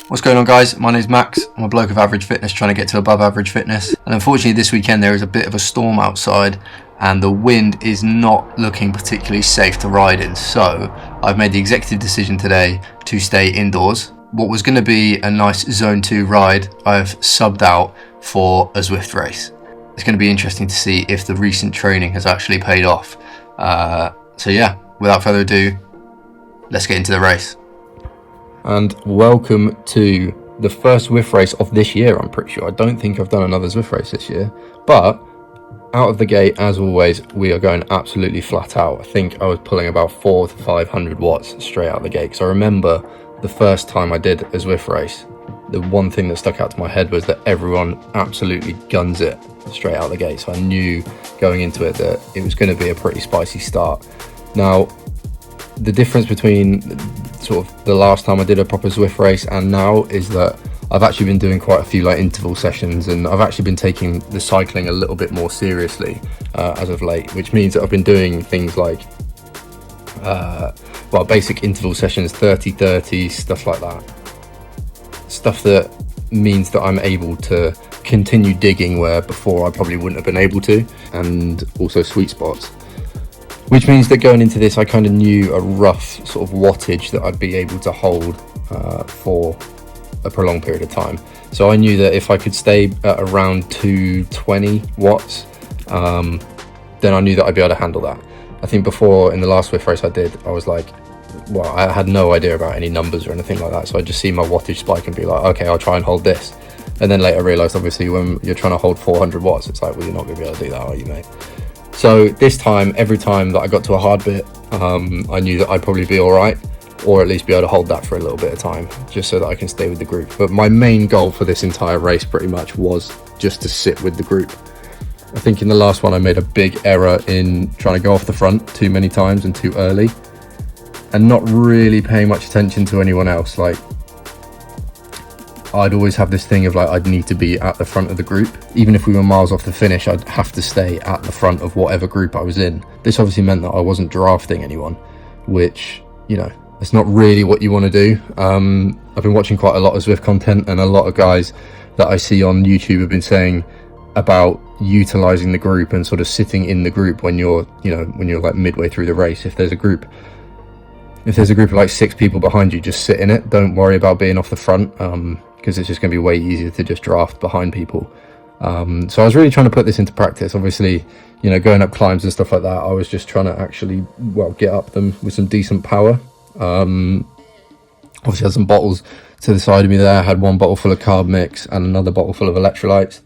What's going on, guys? My name's Max. I'm a bloke of average fitness trying to get to above average fitness, and unfortunately this weekend there is a bit of a storm outside and the wind is not looking particularly safe to ride in, so I've made the executive decision today to stay indoors. What was going to be a nice zone 2 ride I've subbed out for a ZWIFT race. It's going to be interesting to see if the recent training has actually paid off. So yeah, without further ado, let's get into the race. And welcome to the first ZWIFT race of this year, I'm pretty sure. I don't think I've done another ZWIFT race this year, but out of the gate, as always, we are going absolutely flat out. I think I was pulling about 400 to 500 watts straight out the gate, because I remember the first time I did a ZWIFT race, the one thing that stuck out to my head was that everyone absolutely guns it straight out the gate. So I knew going into it that it was going to be a pretty spicy start. Now, the difference between sort of the last time I did a proper ZWIFT race and now is that I've actually been doing quite a few like interval sessions, and I've actually been taking the cycling a little bit more seriously as of late, which means that I've been doing things like basic interval sessions, 30-30, stuff like that. Stuff that means that I'm able to continue digging where before I probably wouldn't have been able to, and also sweet spots. Which means that going into this, I kind of knew a rough sort of wattage that I'd be able to hold for a prolonged period of time. So I knew that if I could stay at around 220 watts, then I knew that I'd be able to handle that. I think before, in the last ZWIFT race I did, I was like, well, I had no idea about any numbers or anything like that. So I just see my wattage spike and be like, okay, I'll try and hold this. And then later I realized, obviously, when you're trying to hold 400 watts, it's like, well, you're not going to be able to do that, are you, mate? So this time, every time that I got to a hard bit, I knew that I'd probably be all right, or at least be able to hold that for a little bit of time, just so that I can stay with the group. But my main goal for this entire race pretty much was just to sit with the group. I think in the last one I made a big error in trying to go off the front too many times and too early, and not really paying much attention to anyone else. Like, I'd always have this thing of like, I'd need to be at the front of the group. Even if we were miles off the finish, I'd have to stay at the front of whatever group I was in. This obviously meant that I wasn't drafting anyone, which, you know, it's not really what you want to do. I've been watching quite a lot of ZWIFT content, and a lot of guys that I see on YouTube have been saying about utilizing the group and sort of sitting in the group when you're like midway through the race. If there's a group of like 6 people behind you, just sit in it. Don't worry about being off the front, because it's just going to be way easier to just draft behind people. So I was really trying to put this into practice. Obviously, you know, going up climbs and stuff like that, I was just trying to actually, well, get up them with some decent power. Obviously had some bottles to the side of me there. I had one bottle full of carb mix and another bottle full of electrolytes.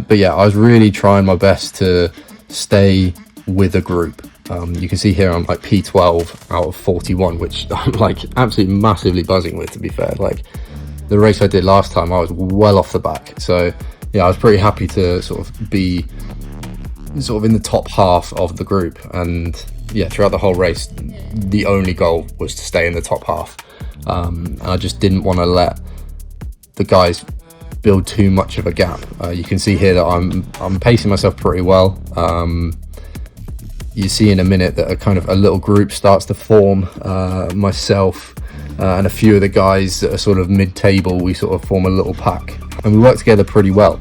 But yeah, I was really trying my best to stay with a group. You can see here I'm like P12 out of 41, which I'm like absolutely massively buzzing with, to be fair. Like, the race I did last time, I was well off the back. So yeah, I was pretty happy to sort of be sort of in the top half of the group. And yeah, throughout the whole race, the only goal was to stay in the top half. And I just didn't want to let the guys build too much of a gap. You can see here that I'm pacing myself pretty well. You see in a minute that a little group starts to form. Myself and a few of the guys that are sort of mid-table, we sort of form a little pack, and we work together pretty well.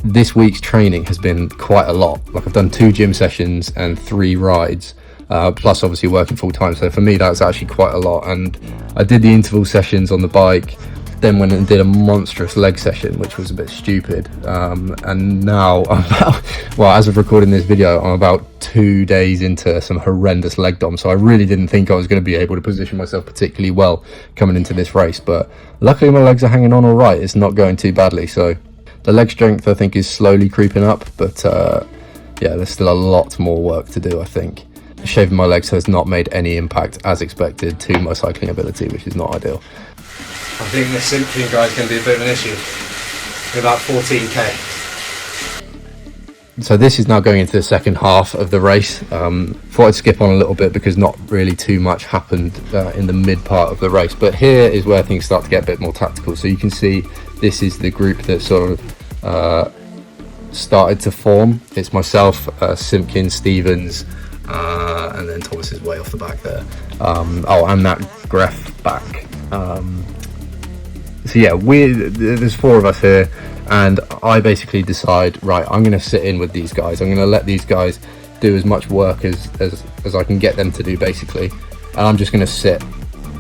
This week's training has been quite a lot. Like, I've done 2 gym sessions and 3 rides, plus obviously working full time. So for me, that's actually quite a lot. And I did the interval sessions on the bike, then went and did a monstrous leg session, which was a bit stupid. And now I'm as of recording this video, I'm about 2 days into some horrendous leg dom. So I really didn't think I was going to be able to position myself particularly well coming into this race, but luckily my legs are hanging on all right. It's not going too badly. So the leg strength, I think, is slowly creeping up, but yeah, there's still a lot more work to do, I think. Shaving my legs has not made any impact, as expected, to my cycling ability, which is not ideal. I think this syncing guy is going to be a bit of an issue. About 14k. So this is now going into the second half of the race. Thought I'd skip on a little bit because not really too much happened in the mid part of the race. But here is where things start to get a bit more tactical. So you can see this is the group that sort of started to form. It's myself, Simpkins, Stevens, and then Thomas is way off the back there. And that Gref back. So yeah, there's 4 of us here, and I basically decide, right, I'm going to sit in with these guys. I'm going to let these guys do as much work as I can get them to do, basically, and I'm just going to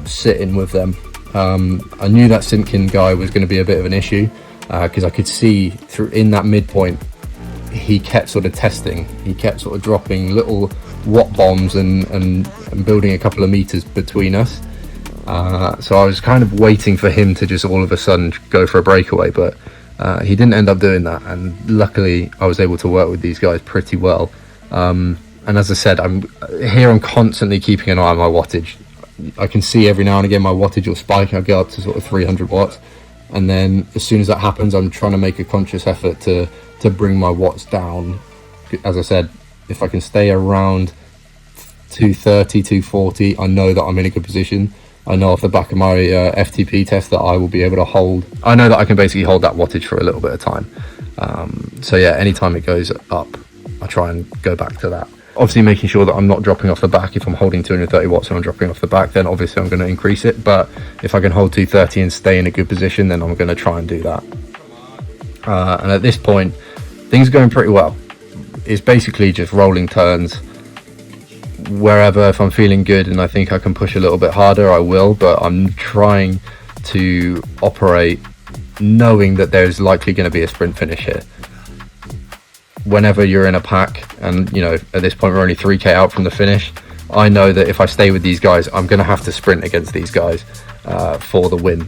sit in with them. I knew that Simpkin guy was going to be a bit of an issue, because I could see through in that midpoint he kept sort of testing, he kept sort of dropping little watt bombs and building a couple of meters between us. So I was kind of waiting for him to just all of a sudden go for a breakaway, but he didn't end up doing that, and luckily I was able to work with these guys pretty well. And as I said, I'm constantly keeping an eye on my wattage. I can see every now and again my wattage will spike, I'll get up to sort of 300 watts, and then as soon as that happens, I'm trying to make a conscious effort to bring my watts down. As I said, if I can stay around 230, 240, I know that I'm in a good position. I know off the back of my FTP test that I will be able to hold. I know that I can basically hold that wattage for a little bit of time. So yeah, anytime it goes up, I try and go back to that. Obviously making sure that I'm not dropping off the back. If I'm holding 230 watts and I'm dropping off the back, then obviously I'm going to increase it. But if I can hold 230 and stay in a good position, then I'm going to try and do that. And at this point, things are going pretty well. It's basically just rolling turns. Wherever, if I'm feeling good and I think I can push a little bit harder, I will, but I'm trying to operate knowing that there's likely going to be a sprint finish here. Whenever you're in a pack, and you know, at this point we're only 3k out from the finish, I know that if I stay with these guys, I'm going to have to sprint against these guys for the win.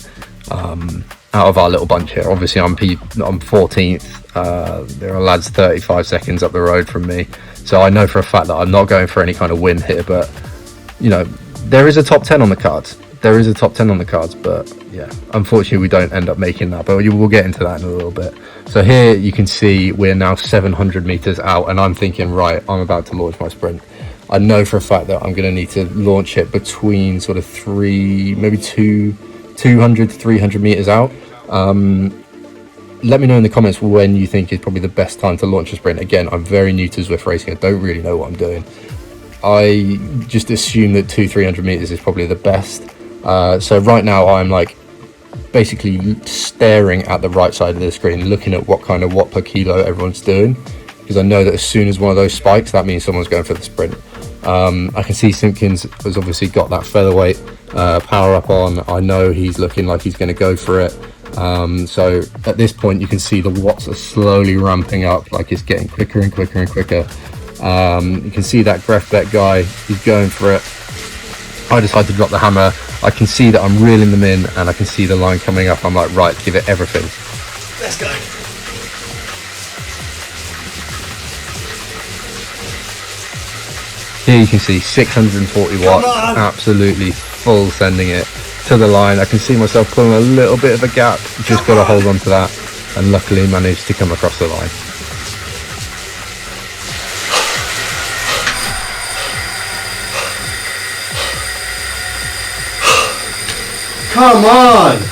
Out of our little bunch here, obviously I'm 14th. There are lads 35 seconds up the road from me, so I know for a fact that I'm not going for any kind of win here. But you know, there is a top 10 on the cards. But yeah, unfortunately we don't end up making that, but we'll get into that in a little bit. So here you can see we're now 700 meters out, and I'm thinking, right, I'm about to launch my sprint. I know for a fact that I'm going to need to launch it between sort of 200 to 300 meters out. Let me know in the comments when you think is probably the best time to launch a sprint. Again, I'm very new to Zwift racing. I don't really know what I'm doing. I just assume that 200-300 meters is probably the best. So right now I'm like basically staring at the right side of the screen, looking at what kind of watt per kilo everyone's doing, because I know that as soon as one of those spikes, that means someone's going for the sprint. I can see Simpkins has obviously got that featherweight power up on. I know he's looking like he's going to go for it. So at this point you can see the watts are slowly ramping up, like it's getting quicker and quicker and quicker. You can see that Grefbeck guy, he's going for it. I decide to drop the hammer. I can see that I'm reeling them in, and I can see the line coming up. I'm like, right, give it everything. Let's go. Here you can see 640 watts, absolutely full sending it to the line. I can see myself pulling a little bit of a gap, just got to hold on to that, and luckily managed to come across the line. Come on!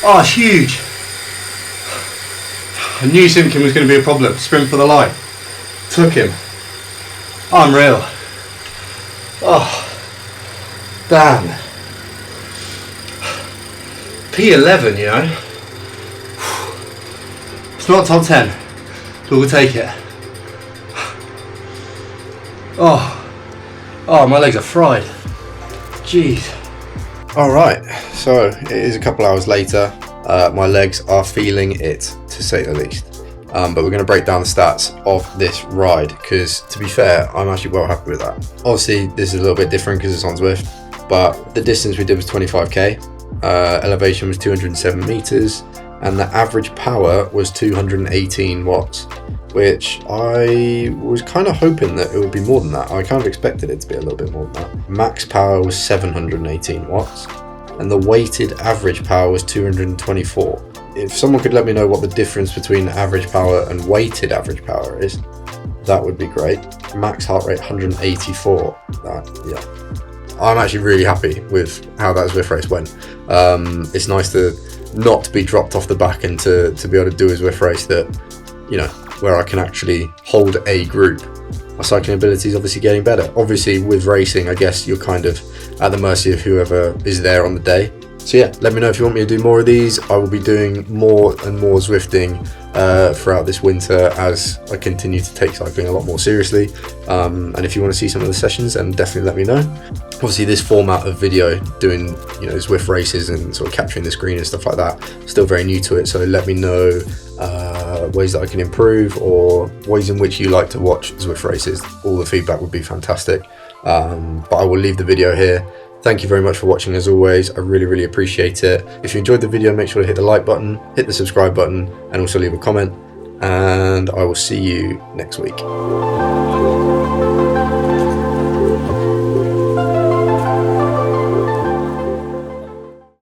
Oh, it's huge. I knew Simpkin was going to be a problem. Sprint for the line. Took him. Unreal. Oh, damn. P11, you know. It's not top 10, but we'll take it. Oh, my legs are fried. Jeez. Alright, so it is a couple hours later. My legs are feeling it, to say the least. But we're going to break down the stats of this ride, because to be fair, I'm actually well happy with that. Obviously, this is a little bit different because it's on Zwift, but the distance we did was 25k, elevation was 207 meters, and the average power was 218 watts, which I was kind of hoping that it would be more than that. I kind of expected it to be a little bit more than that. Max power was 718 watts, and the weighted average power was 224. If someone could let me know what the difference between average power and weighted average power is, that would be great. Max heart rate 184. Yeah, I'm actually really happy with how that Zwift race went. It's nice to not be dropped off the back and to be able to do a Zwift race that, you know, where I can actually hold a group my cycling ability is obviously getting better. Obviously with racing, I guess you're kind of at the mercy of whoever is there on the day. So yeah, let me know if you want me to do more of these. I will be doing more and more Zwifting throughout this winter as I continue to take cycling a lot more seriously. And if you want to see some of the sessions, then definitely let me know. Obviously this format of video, doing Zwift races and sort of capturing the screen and stuff like that, still very new to it. So let me know ways that I can improve, or ways in which you like to watch Zwift races. All the feedback would be fantastic. But I will leave the video here. Thank you very much for watching as always. I really appreciate it. If you enjoyed the video, make sure to hit the like button, hit the subscribe button, and also leave a comment. And I will see you next week.